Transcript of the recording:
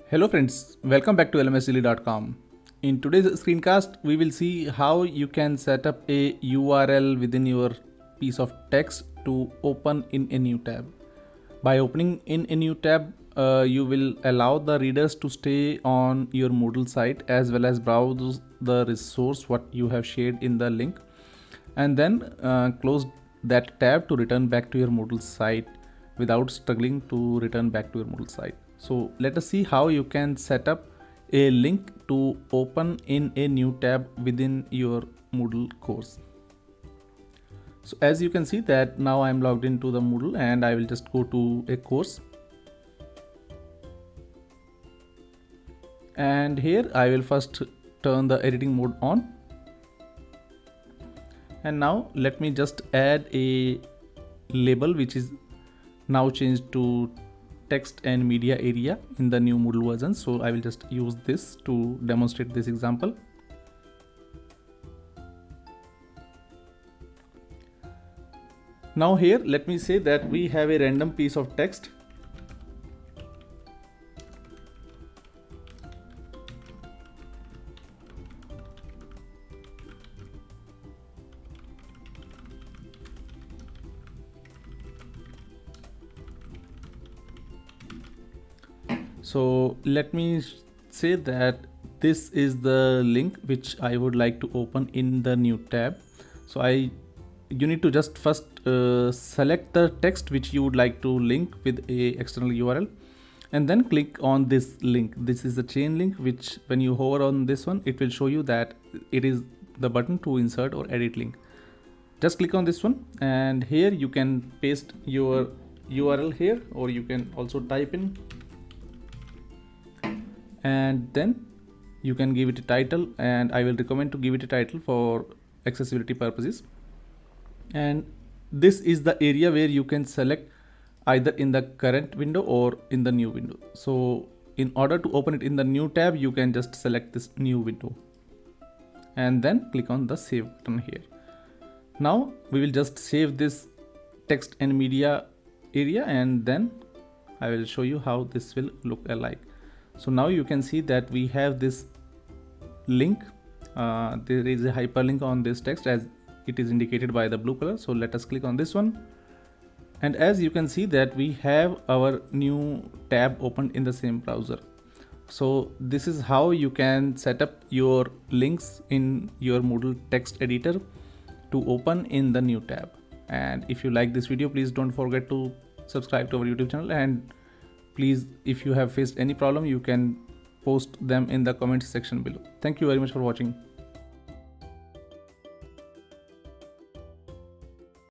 Hello friends, welcome back to lmsdaily.com. In today's screencast, we will see how you can set up a URL within your piece of text to open in a new tab. By opening in a new tab, you will allow the readers to stay on your Moodle site as well as browse the resource what you have shared in the link, and then close that tab to return back to your Moodle site without struggling to return back to your Moodle site. So let us see how you can set up a link to open in a new tab within your Moodle course. So as you can see that now I'm logged into the Moodle and I will just go to a course. And here I will first turn the editing mode on. And now let me just add a label which is now changed to text and media area in the new Moodle version. So I will just use this to demonstrate this example. Now here let me say that we have a random piece of text. So let me say that this is the link which I would like to open in the new tab. So you need to just first select the text which you would like to link with a external URL, and then click on this link. This is the chain link which when you hover on this one, it will show you that it is the button to insert or edit link. Just click on this one, and here you can paste your URL here, or you can also type in, and then you can give it a title, and I will recommend to give it a title for accessibility purposes. And this is the area where you can select either in the current window or in the new window. So in order to open it in the new tab, you can just select this new window and then click on the save button here. Now we will just save this text and media area, and then I will show you how this will look alike. So now you can see that we have this link. There is a hyperlink on this text as it is indicated by the blue color. So let us click on this one. And as you can see that we have our new tab opened in the same browser. So this is how you can set up your links in your Moodle text editor to open in the new tab. And if you like this video, please don't forget to subscribe to our YouTube channel, and please, if you have faced any problem, you can post them in the comment section below. Thank you very much for watching.